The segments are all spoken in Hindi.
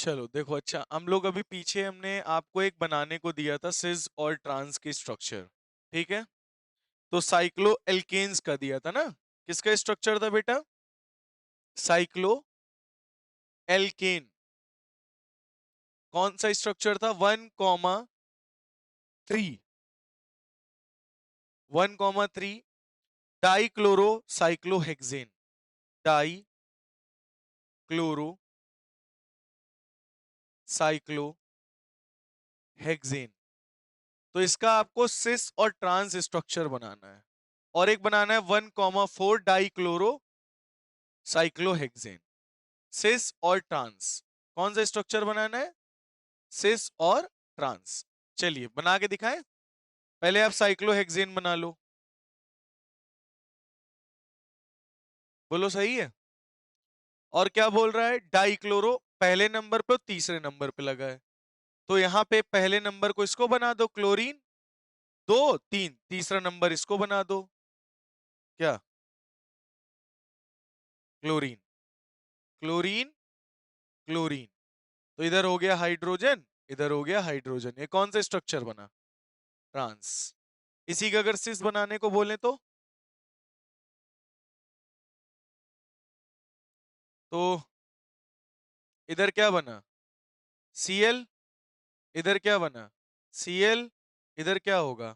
चलो देखो, अच्छा हम लोग अभी पीछे हमने आपको एक बनाने को दिया था सिस और ट्रांस की स्ट्रक्चर, ठीक है। तो साइक्लो एल्केन्स का दिया था ना, किसका स्ट्रक्चर था बेटा? Cyclo alkane. कौन सा स्ट्रक्चर था? 1,3, 1,3 dichloro cyclohexane, di chloro cyclohexane. तो इसका आपको सिस और ट्रांस स्ट्रक्चर बनाना है, और एक बनाना है 1,4 डाइक्लोरो साइक्लोहेक्सेन। सिस और ट्रांस, कौन सा स्ट्रक्चर बनाना है? सिस और ट्रांस। चलिए बना के दिखाएं। पहले आप साइक्लोहेक्सेन बना लो, बोलो सही है। और क्या बोल रहा है? डाइक्लोरो पहले नंबर पे और तीसरे नंबर पे लगा है, तो यहां पे पहले नंबर को इसको बना दो क्लोरीन, 2 3, तीसरा नंबर इसको बना दो, क्या? Chlorine, chlorine, chlorine. तो इधर हो गया हाइड्रोजन, इधर हो गया हाइड्रोजन। ये कौन सा स्ट्रक्चर बना? ट्रांस। इसी का अगर सिस बनाने को बोले तो इधर क्या बना? Cl, इधर क्या बना? Cl, इधर क्या होगा?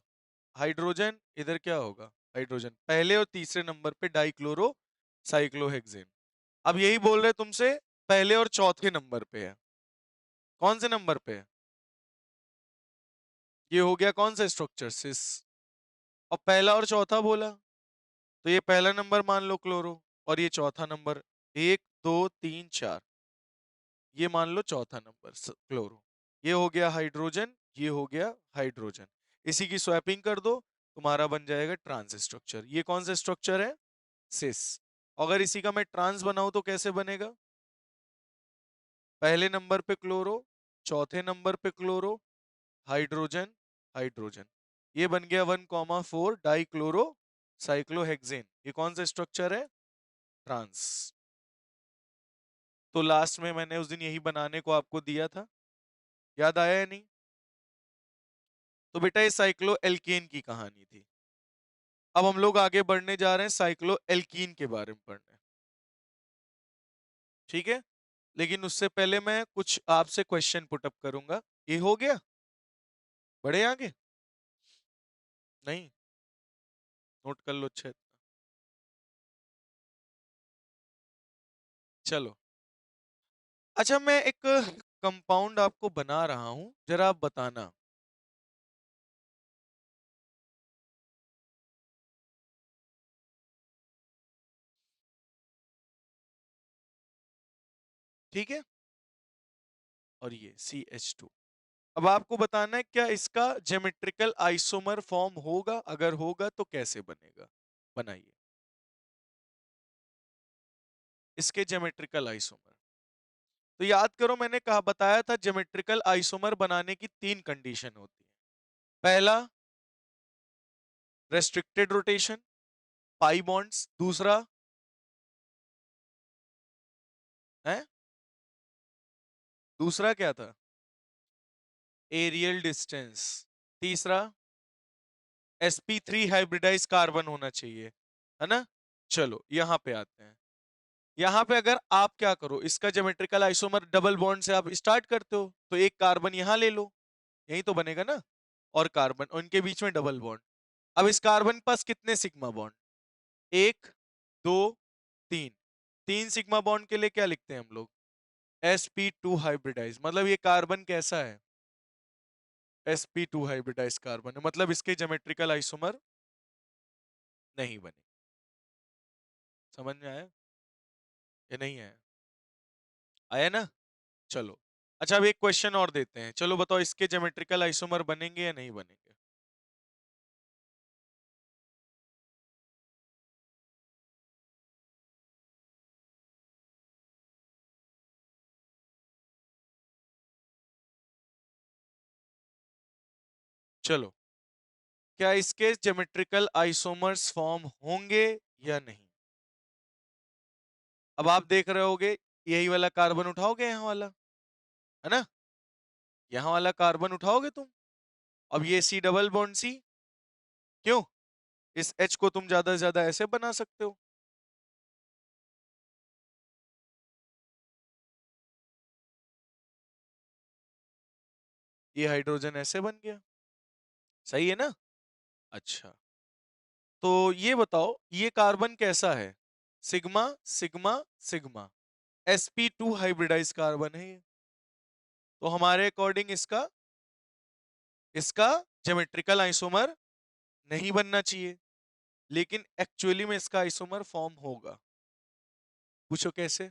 हाइड्रोजन, इधर क्या होगा? हाइड्रोजन। पहले और तीसरे नंबर पे डाइक्लोरो साइक्लोहेक्सेन। अब यही बोल रहे तुमसे, पहले और चौथे नंबर पे है। कौन से नंबर पे है? ये हो गया कौन सा स्ट्रक्चर? सिस। और पहला और चौथा बोला, तो ये पहला नंबर मान लो क्लोरो, और ये चौथा नंबर, 1 2 3 4, ये मान लो चौथा नंबर क्लोरो। ये हो गया हाइड्रोजन, ये हो गया हाइड्रोजन। इसी की स्वैपिंग कर दो, तुम्हारा बन जाएगा ट्रांस स्ट्रक्चर। ये कौन सा स्ट्रक्चर है? सिस। अगर इसी का मैं ट्रांस बनाऊं तो कैसे बनेगा? पहले नंबर पे क्लोरो, चौथे नंबर पे क्लोरो, हाइड्रोजन, हाइड्रोजन। ये बन गया 1,4 डाइक्लोरो साइक्लोहेक्सेन। ये कौन सा स्ट्रक्चर है? ट्रांस। तो लास्ट में मैंने उस दिन यही बनाने को आपको दिया था, याद आया या नहीं? तो बेटा ये साइक्लो एल्केन की कहानी थी। अब हम लोग आगे बढ़ने जा रहे हैं साइक्लो एल्कीन के बारे में पढ़ने, ठीक है। लेकिन उससे पहले मैं कुछ आपसे क्वेश्चन पुटअप करूंगा। ये हो गया? बढ़े आगे? नहीं? नोट कर लो अच्छे। चलो, अच्छा मैं एक कंपाउंड आपको बना रहा हूं, जरा आप बताना। ठीक है, और ये CH2। अब आपको बताना है क्या इसका ज्योमेट्रिकल आइसोमर फॉर्म होगा, अगर होगा तो कैसे बनेगा? बनाइए इसके ज्योमेट्रिकल आइसोमर। तो याद करो, मैंने कहा बताया था ज्योमेट्रिकल आइसोमर बनाने की 3 कंडीशन होती है। पहला, रेस्ट्रिक्टेड रोटेशन, पाई बॉन्ड्स। दूसरा है, दूसरा क्या था? Aerial distance. तीसरा, sp3 हाइब्रिडाइज कार्बन होना चाहिए, है ना। चलो यहां पे आते हैं। यहां पे अगर आप क्या करो, इसका ज्योमेट्रिकल आइसोमर डबल बॉन्ड से आप स्टार्ट करते हो, तो एक कार्बन यहां ले लो, यही तो बनेगा ना। और कार्बन, और इनके बीच में डबल बॉन्ड। अब इस कार्बन के पास कितने सिग्मा बॉन्ड? 1 2 3। 3 सिग्मा बॉन्ड के लिए क्या लिखते हैं हम लोग? sp2 hybridise. मतलब ये कार्बन कैसा है? sp2 हाइब्रिडाइज कार्बन है, मतलब इसके ज्योमेट्रिकल आइसोमर नहीं बने। समझ में आया या नहीं आया? आया ना। चलो, अच्छा अब एक क्वेश्चन और देते हैं। चलो बताओ, इसके ज्योमेट्रिकल आइसोमर बनेंगे या नहीं बनेंगे? चलो, क्या इसके ज्योमेट्रिकल आइसोमर्स फॉर्म होंगे या नहीं? अब आप देख रहे होगे, यही वाला कार्बन उठाओगे, यहाँ वाला, है ना? यहां वाला कार्बन उठाओगे तुम, अब ये सी डबल बॉन्ड सी, क्यों? इस H को तुम ज्यादा से ज्यादा ऐसे बना सकते हो, ये हाइड्रोजन ऐसे बन गया, सही है ना? अच्छा, तो ये बताओ ये कार्बन कैसा है? Sigma sigma sigma, sp2 hybridise carbon है ये। तो हमारे अकॉर्डिंग इसका इसका ज्योमेट्रिकल आइसोमर नहीं बनना चाहिए, लेकिन एक्चुअली में इसका आइसोमर फॉर्म होगा। पूछो कैसे?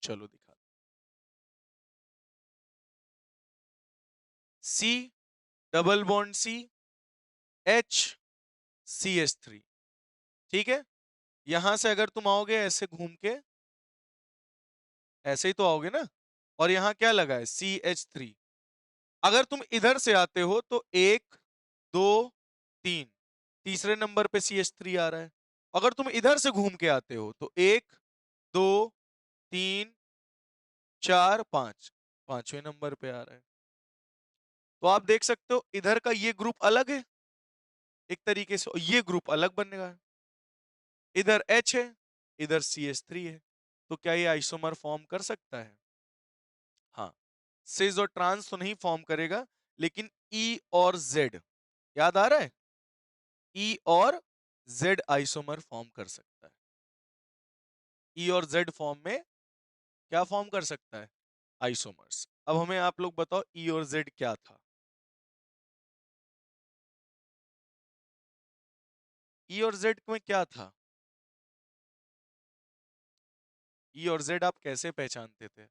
चलो दिखा। C double bond C, H C H three, ठीक है? यहां से अगर तुम आओगे ऐसे घूम के, ऐसे ही तो आओगे ना, और यहां क्या लगा है? C H three. अगर तुम इधर से आते हो तो एक, दो, तीन, तीसरे नंबर पे सी एच थ्री आ रहा है। अगर तुम इधर से घूम के आते हो तो एक, दो, तीन, चार, पांच, पांचवें नंबर पे आ रहा है। तो आप देख सकते हो इधर का ये ग्रुप अलग है एक तरीके से, और ये ग्रुप अलग बनेगा। इधर H है, इधर CH3 है, तो क्या ये आइसोमर फॉर्म कर सकता है? हाँ, सिस और ट्रांस तो नहीं फॉर्म करेगा, लेकिन E और Z, याद आ रहा है? E और Z आइसोमर फॉर्म कर सकता है। E और Z फॉर्म में क्या फॉर्म कर सकता है? आइसोमर्स। अब हमें आप लोग बताओ E और Z क्या था? E और Z में क्या था? E और Z आप कैसे पहचानते थे?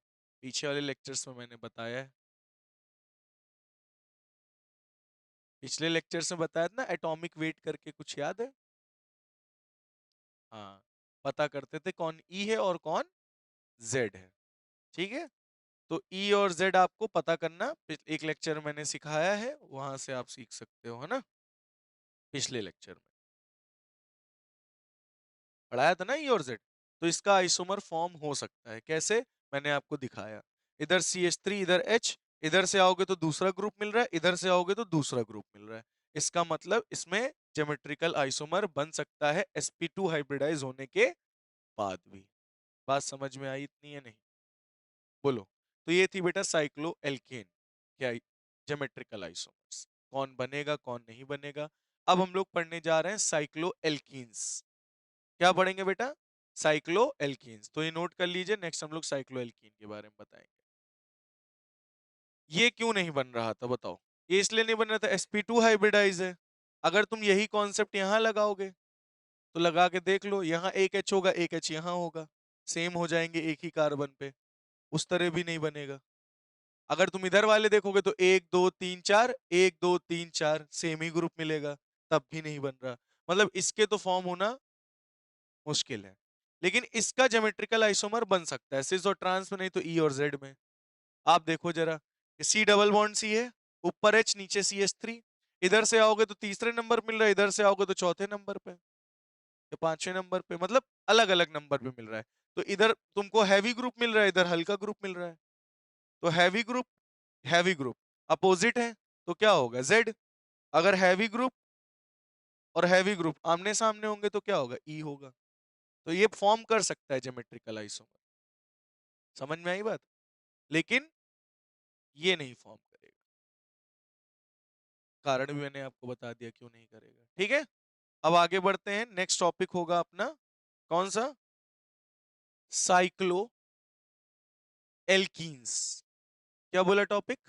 पीछे वाले लेक्चर्स में मैंने बताया है, पिछले लेक्चर्स में बताया था ना, एटॉमिक वेट करके कुछ याद है? हाँ, पता करते थे कौन E है और कौन Z है, ठीक है? तो E और Z आपको पता करना एक लेक्चर मैंने सिखाया है, वहां से आप सीख सकते हो, है ना? पिछले लेक्चर में पढ़ाया था ना E और Z। तो इसका आइसोमर फॉर्म हो सकता है कैसे? मैंने आपको दिखाया, इधर CH3, इधर H, इधर से आओगे तो दूसरा ग्रुप मिल रहा है, इधर से आओगे तो दूसरा ग्रुप मिल रहा है। इसका मतलब इसमें ज्योमेट्रिकल आइसोमर बन सकता है sp2 हाइब्रिडाइज होने के बाद भी। बात समझ में आई इतनी है नहीं? बोलो। तो ये थी बेटा साइक्लो एल्केन क्या, ज्योमेट्रिकल आइसोमर्स, कौन बनेगा कौन नहीं बनेगा। अब हम लोग पढ़ने जा रहे हैं साइक्लो एल्कीन्स। क्या पढ़ेंगे बेटा? Cyclo alkenes. तो ये नोट कर लीजिए, नेक्स्ट हम लोग साइक्लो एल्कीन के बारे में बताएंगे। ये क्यों नहीं बन रहा था बताओ? ये इसलिए नहीं बन रहा था, sp2 हाइब्रिडाइज है। अगर तुम यही कॉन्सेप्ट यहां लगाओगे तो लगा के देख लो, यहाँ एक H होगा, एक H यहाँ होगा, सेम हो जाएंगे एक ही कार्बन पे, उस तरह भी नहीं बनेगा। अगर तुम इधर वाले देखोगे तो एक दो तीन चार, एक दो तीन चार, सेम ही ग्रुप मिलेगा, तब भी नहीं बन रहा। मतलब इसके तो फॉर्म होना मुश्किल है, लेकिन इसका ज्योमेट्रिकल आइसोमर बन सकता है सिस और ट्रांस में, नहीं तो ई और जेड में। आप देखो जरा, सी डबल बॉन्ड सी है, ऊपर एच, नीचे CH3, इधर से आओगे तो तीसरे नंबर मिल रहा है, इधर से आओगे तो चौथे नंबर पे या पांचवें नंबर पे, मतलब अलग अलग नंबर पे मिल रहा है। तो इधर तुमको हैवी ग्रुप मिल रहा है, इधर हल्का ग्रुप मिल रहा है। तो हैवी ग्रुप अपोजिट है, तो क्या होगा? जेड। अगर हैवी ग्रुप और हैवी ग्रुप आमने सामने होंगे तो क्या होगा? ई होगा। तो ये फॉर्म कर सकता है ज्योमेट्रिकल आइसोमर। समझ में आई बात? लेकिन ये नहीं फॉर्म करेगा, कारण भी मैंने आपको बता दिया क्यों नहीं करेगा, ठीक है? अब आगे बढ़ते हैं, नेक्स्ट टॉपिक होगा अपना कौन सा? Cyclo alkenes. क्या बोला टॉपिक?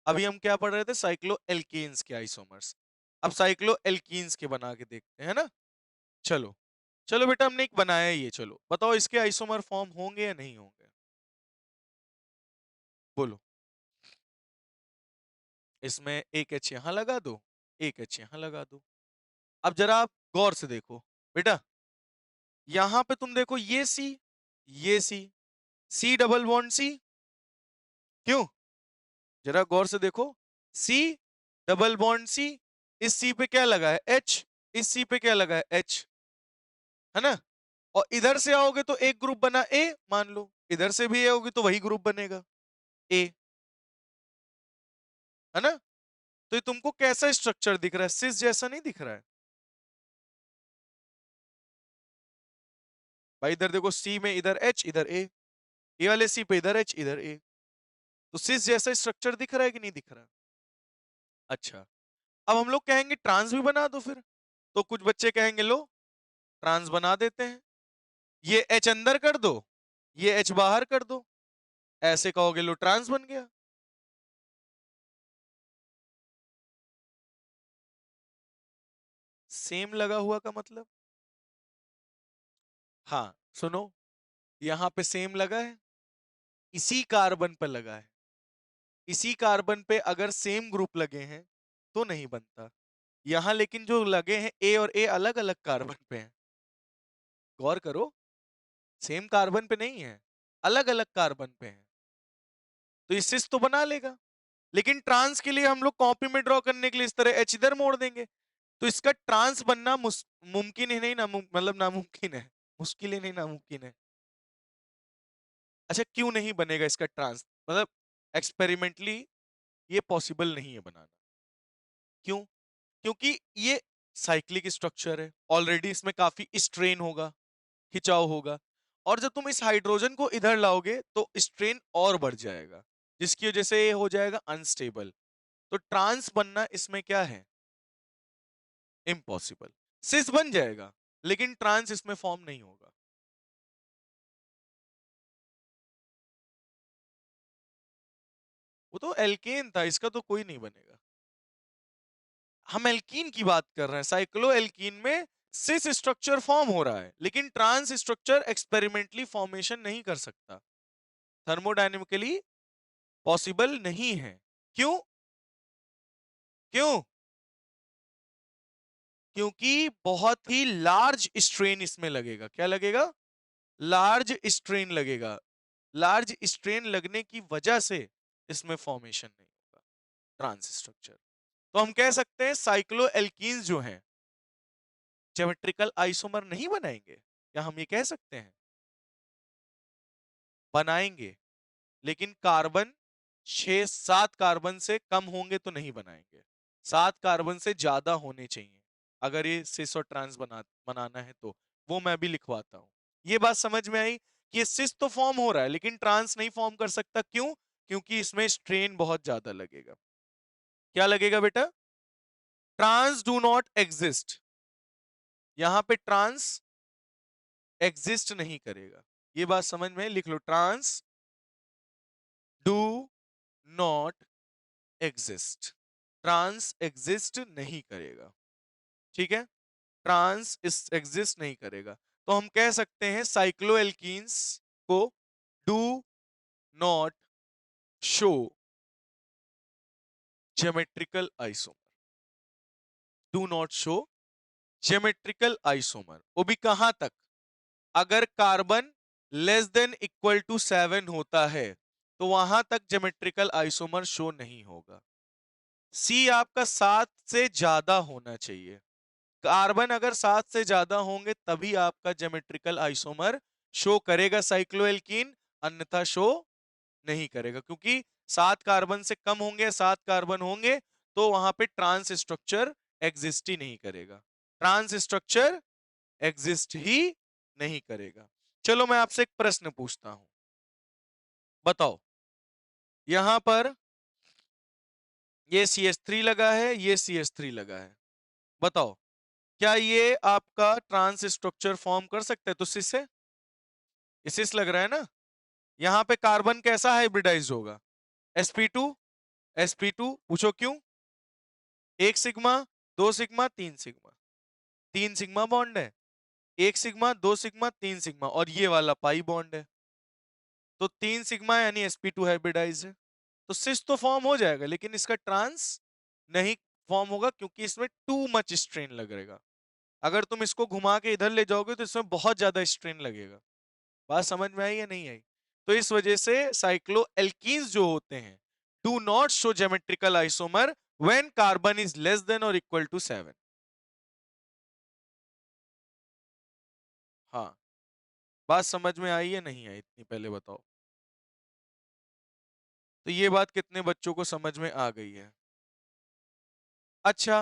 अभी हम क्या पढ़ रहे थे? साइक्लो एल्कीन्स के आइसोमर्स। अब साइक्लो एल्कीन्स के बना के देखते हैं ना। चलो, चलो बेटा हमने एक बनाया ही है, चलो बताओ इसके आइसोमर फॉर्म होंगे या नहीं होंगे? बोलो। इसमें एक एच यहां लगा दो, एक एच यहां लगा दो। अब जरा आप गौर से देखो बेटा, यहां पे तुम देखो ये सी, ये सी, सी डबल बॉन्ड सी, क्यों? जरा गौर से देखो, सी डबल बॉन्ड सी, इस सी पे क्या लगा है? एच, इस सी पे क्या लगा है? एच, है ना? और इधर से आओगे तो एक ग्रुप बना ए, मान लो इधर से भी आओगे तो वही ग्रुप बनेगा ए। है ना? तो ये तुमको कैसा स्ट्रक्चर दिख रहा है? सिस जैसा नहीं दिख रहा है भाई। इधर देखो, सी में इधर एच इधर ए वाले सी पे इधर एच इधर ए, तो सिस जैसा स्ट्रक्चर दिख रहा है कि नहीं दिख रहा? अच्छा, अब हम लोग कहेंगे ट्रांस भी बना दो फिर, तो कुछ बच्चे कहेंगे लो ट्रांस बना देते हैं, ये एच अंदर कर दो, ये एच बाहर कर दो, ऐसे कहोगे लो ट्रांस बन गया। सेम लगा हुआ का मतलब, हाँ सुनो, यहां पे सेम लगा है, इसी कार्बन पर लगा है, इसी कार्बन पे अगर सेम ग्रुप लगे हैं तो नहीं बनता। यहां लेकिन जो लगे हैं ए और ए अलग अलग कार्बन पे हैं, गौर करो, सेम कार्बन पे नहीं है, अलग अलग कार्बन पे है, तो ये सिस तो बना लेगा। लेकिन ट्रांस के लिए हम लोग कॉपी में ड्रॉ करने के लिए इस तरह एच इधर मोड़ देंगे, तो इसका ट्रांस बनना मुमकिन ही नहीं, ना मतलब नामुमकिन है, मुश्किल ही नहीं नामुमकिन है। अच्छा, क्यों नहीं बनेगा इसका ट्रांस, मतलब एक्सपेरिमेंटली ये पॉसिबल नहीं है बनाना, क्यों? क्योंकि ये साइक्लिक स्ट्रक्चर है, ऑलरेडी इसमें काफी स्ट्रेन होगा, खिंचाव होगा, और जब तुम इस हाइड्रोजन को इधर लाओगे तो स्ट्रेन और बढ़ जाएगा, जिसकी वजह से ये हो जाएगा अनस्टेबल। तो ट्रांस बनना इसमें क्या है, इम्पॉसिबल। सिस बन जाएगा लेकिन ट्रांस इसमें फॉर्म नहीं होगा। वो तो एल्केन था, इसका तो कोई नहीं बनेगा। हम एल्कीन की बात कर रहे हैं, साइक्लो एल्कीन में सिस स्ट्रक्चर फॉर्म हो रहा है, लेकिन ट्रांस स्ट्रक्चर एक्सपेरिमेंटली फॉर्मेशन नहीं कर सकता, थर्मोडायनेमिकली पॉसिबल नहीं है। क्यों? क्यों? क्योंकि बहुत ही लार्ज स्ट्रेन इसमें लगेगा। क्या लगेगा? लार्ज स्ट्रेन लगेगा। लार्ज स्ट्रेन लगने की वजह से इसमें फॉर्मेशन नहीं होगा ट्रांस स्ट्रक्चर। तो हम कह सकते हैं साइक्लो एल्कीन्स जो हैं ज्योमेट्रिकल आइसोमर नहीं बनाएंगे, क्या हम ये कह सकते हैं? बनाएंगे, लेकिन कार्बन 6-7 कार्बन से कम होंगे तो नहीं बनाएंगे, 7 कार्बन से ज्यादा होने चाहिए अगर ये सिस और ट्रांस बनाना है तो। वो मैं भी लिखवाता हूं। ये बात समझ में आई कि ये सिस तो फॉर्म हो रहा है लेकिन ट्रांस नहीं फॉर्म कर सकता, क्यों? क्योंकि इसमें स्ट्रेन बहुत ज्यादा लगेगा। क्या लगेगा बेटा? ट्रांस डू नॉट एग्जिस्ट, यहां पे ट्रांस एग्जिस्ट नहीं करेगा। ये बात समझ में, लिख लो, trans do not exist, trans exist नहीं करेगा, ठीक है? ट्रांस इस एग्जिस्ट नहीं करेगा, तो हम कह सकते हैं साइक्लोएल्कीन्स को do not show geometrical isomer, do not show geometrical isomer. वो भी कहां तक? अगर carbon less than equal to 7 होता है तो वहां तक ज्योमेट्रिकल आइसोमर शो नहीं होगा। सी आपका 7 से ज्यादा होना चाहिए, कार्बन अगर 7 से ज्यादा होंगे तभी आपका ज्योमेट्रिकल आइसोमर शो करेगा साइक्लोएल्कीन, अन्यथा शो नहीं करेगा, क्योंकि 7 कार्बन से कम होंगे, 7 कार्बन होंगे तो वहां पे ट्रांस स्ट्रक्चर एग्जिस्ट ही नहीं करेगा, ट्रांस स्ट्रक्चर एग्जिस्ट ही नहीं करेगा। चलो मैं आपसे एक प्रश्न पूछता हूं, बताओ, यहां पर ये CH3 लगा है, ये CH3 लगा है, बताओ क्या ये आपका ट्रांस स्ट्रक्चर फॉर्म कर सकता है? तो सिस है, सिस लग रहा है ना। यहां पे कार्बन कैसा हाइब्रिडाइज होगा? sp2, sp2, पूछो क्यों? 1 sigma, 2 sigma, 3 sigma, 3 sigma bond है, 1 सिग्मा, 2 सिग्मा, 3 सिग्मा, और ये वाला पाई बॉन्ड है, तो 3 सिग्मा यानी sp2 हाइब्रिडाइज है। तो सिस तो फॉर्म हो जाएगा लेकिन इसका ट्रांस नहीं फॉर्म होगा, क्योंकि इसमें टू मच स्ट्रेन लगेगा। अगर तुम इसको घुमा के इधर ले जाओगे तो इसमें बहुत ज्यादा स्ट्रेन लगेगा। बात समझ में आई या नहीं आई? तो इस वजह से साइक्लो एल्कीन्स जो होते हैं do not show geometrical isomer when carbon is less then और इक्वल टू 7। हाँ, बात समझ में आई या नहीं आई, इतनी पहले बताओ। तो ये बात कितने बच्चों को समझ में आ गई है? अच्छा,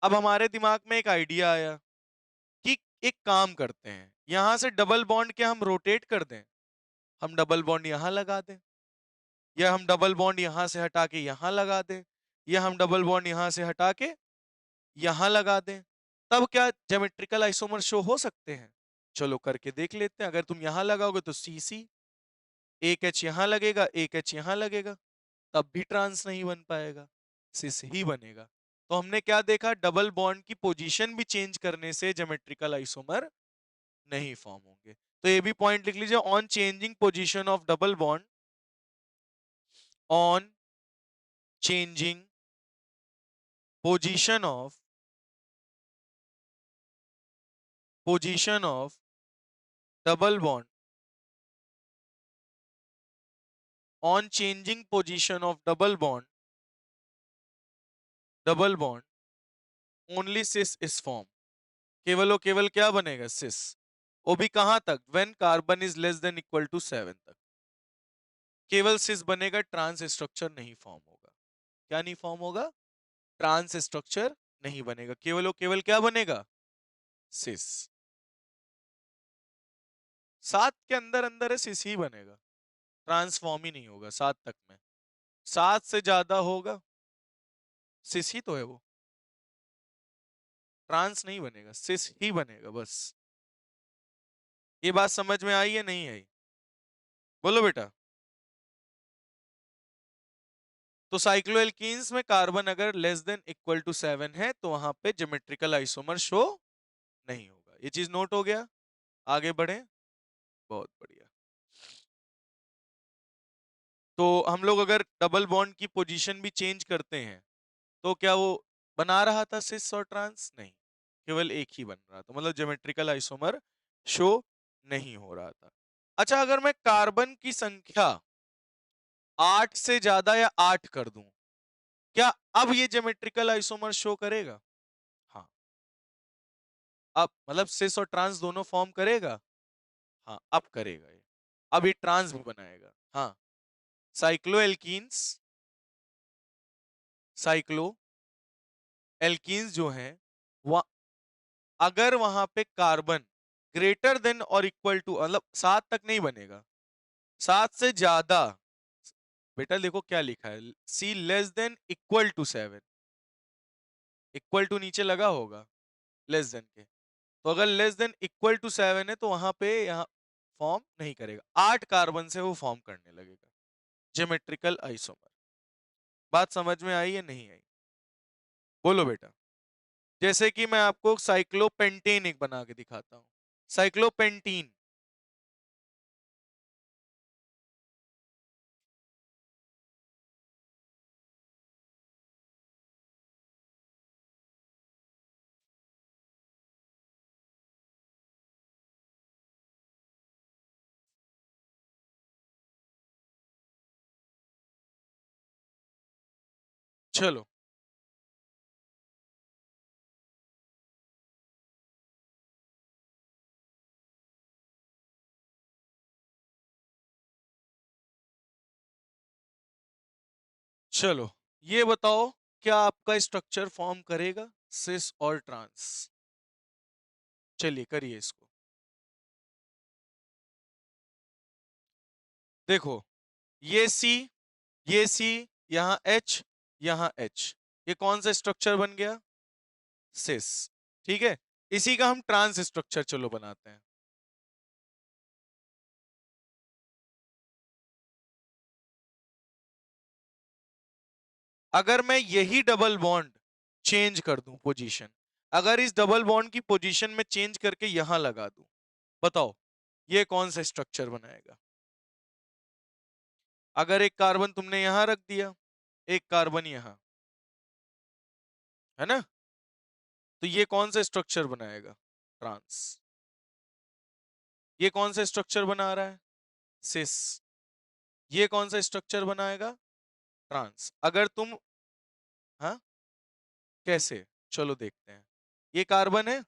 अब हमारे दिमाग में एक आइडिया आया कि एक काम करते हैं, यहां से डबल बॉन्ड क्या हम रोटेट कर दें? हम डबल बॉन्ड यहां लगा दें, या हम डबल बॉन्ड यहां से हटा के यहां लगा दें, या हम डबल बॉन्ड यहां से हटा के यहां लगा दें, तब क्या ज्योमेट्रिकल आइसोमर शो हो सकते हैं? चलो करके देख लेते हैं। अगर तुम यहां लगाओगे तो सी सी, एक एच यहां लगेगा, एक एच यहां लगेगा, तब भी ट्रांस नहीं बन पाएगा, सिस ही बनेगा। तो हमने क्या देखा, डबल बॉन्ड की पोजीशन भी चेंज करने से ज्योमेट्रिकल आइसोमर नहीं फॉर्म होंगे। तो ये भी पॉइंट लिख लीजिए, on changing position of double bond, on changing position of double bond, on changing position of double bond only cis is form. केवल और केवल क्या बनेगा, सिस। वो भी कहां तक, when carbon is less than equal to 7 तक केवल सिस बनेगा, ट्रांस स्ट्रक्चर नहीं फॉर्म होगा। क्या नहीं फॉर्म होगा? ट्रांस स्ट्रक्चर नहीं बनेगा, केवल और केवल क्या बनेगा, सिस। 7 के अंदर अंदर है, सिस ही बनेगा, ट्रांसफॉर्म ही नहीं होगा 7 तक में। 7 से ज्यादा होगा, सिस ही तो है वो, ट्रांस नहीं बनेगा, सिस ही बनेगा बस। ये बात समझ में आई या नहीं आई? बोलो बेटा। तो साइक्लोएल्कीन्स में कार्बन अगर लेस देन इक्वल टू 7 है तो वहां पे ज्योमेट्रिकल आइसोमर शो नहीं होगा। ये चीज नोट हो गया? आगे बढ़े। बहुत बढ़िया। तो हम लोग अगर डबल बॉन्ड की पोजीशन भी चेंज करते हैं तो क्या वो बना रहा था सिस और ट्रांस? नहीं, केवल एक ही बन रहा था, मतलब ज्योमेट्रिकल आइसोमर शो नहीं हो रहा था। अच्छा, अगर मैं कार्बन की संख्या 8 से ज्यादा या 8 कर दूं, क्या अब ये ज्योमेट्रिकल आइसोमर शो करेगा? हाँ, अब मतलब सिस और ट्रांस दोनों फॉर्म करेगा। हाँ, अब करेगा ये, अब ये ट्रांस भी बनाएगा। हाँ, साइक्लो एल्कीन्स, साइक्लो एल्कीन्स जो हैं, वह अगर वहां पे कार्बन ग्रेटर देन और इक्वल टू, मतलब 7 तक नहीं बनेगा, 7 से ज्यादा, बेटा देखो क्या लिखा है, C less than equal to 7, equal to नीचे लगा होगा लेस देन के, तो अगर लेस देन इक्वल टू 7 है तो वहां पे यहाँ फॉर्म नहीं करेगा, 8 कार्बन से वो फॉर्म करने लगेगा ज्योमेट्रिकल आइसोमर। बात समझ में आई या नहीं आई? बोलो बेटा। जैसे कि मैं आपको साइक्लोपेंटेन एक बना के दिखाता हूं, साइक्लोपेंटीन। चलो, चलो ये बताओ, क्या आपका स्ट्रक्चर फॉर्म करेगा सिस और ट्रांस? चलिए करिए इसको। देखो, ये सी, ये सी, यहां एच, यहां एच, ये कौन सा स्ट्रक्चर बन गया, सिस। ठीक है, इसी का हम ट्रांस स्ट्रक्चर चलो बनाते हैं। अगर मैं यही डबल बॉन्ड चेंज कर दूं पोजीशन, अगर इस डबल बॉन्ड की पोजीशन में चेंज करके यहां लगा दूं, बताओ ये कौन सा स्ट्रक्चर बनाएगा? अगर एक कार्बन तुमने यहां रख दिया, एक कार्बन यहां, है ना, तो ये कौन सा स्ट्रक्चर बनाएगा, ट्रांस। ये कौन सा स्ट्रक्चर बना रहा है, सिस। ये कौन सा स्ट्रक्चर बनाएगा, ट्रांस। अगर तुम, हाँ, कैसे, चलो देखते हैं। ये कार्बन है,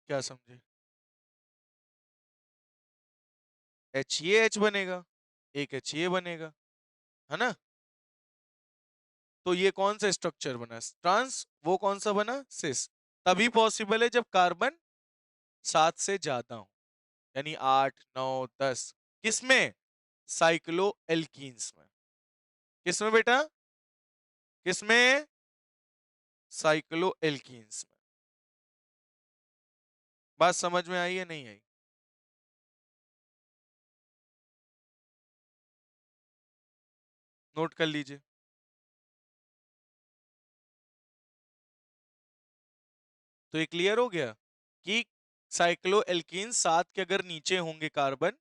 क्या समझे, एच, ये एच बनेगा, एक एच ये बनेगा, है ना। तो ये कौन सा स्ट्रक्चर बना ट्रांस, वो कौन सा बना सिस। तभी पॉसिबल है जब कार्बन 7 से ज्यादा हो, यानी 8 9 10। किसमें? साइक्लो एल्कीन्स में। किसमें बेटा? किसमें? साइक्लो एल्कीन्स में। बात समझ में आई या नहीं आई? नोट कर लीजिए। तो ये क्लियर हो गया कि साइक्लो एल्कीन्स 7 के अगर नीचे होंगे कार्बन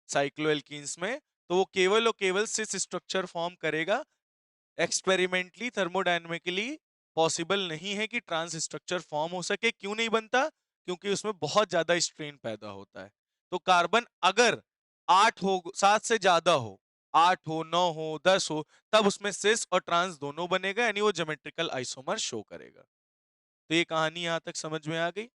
साइक्लो एल्कीन्स में, तो वो केवल और केवल सिस स्ट्रक्चर फॉर्म करेगा। एक्सपेरिमेंटली थर्मोडायनेमिकली पॉसिबल नहीं है कि ट्रांस स्ट्रक्चर फॉर्म हो सके। क्यों नहीं बनता? क्योंकि उसमें बहुत ज्यादा स्ट्रेन पैदा होता है। तो कार्बन अगर 8 हो, 7 से ज्यादा हो, 8 हो, 9 हो, 10 हो, तब उसमें सिस और ट्रांस दोनों बनेगा, यानी वो ज्योमेट्रिकल आइसोमर शो करेगा। तो ये कहानी यहां तक समझ में आ गई।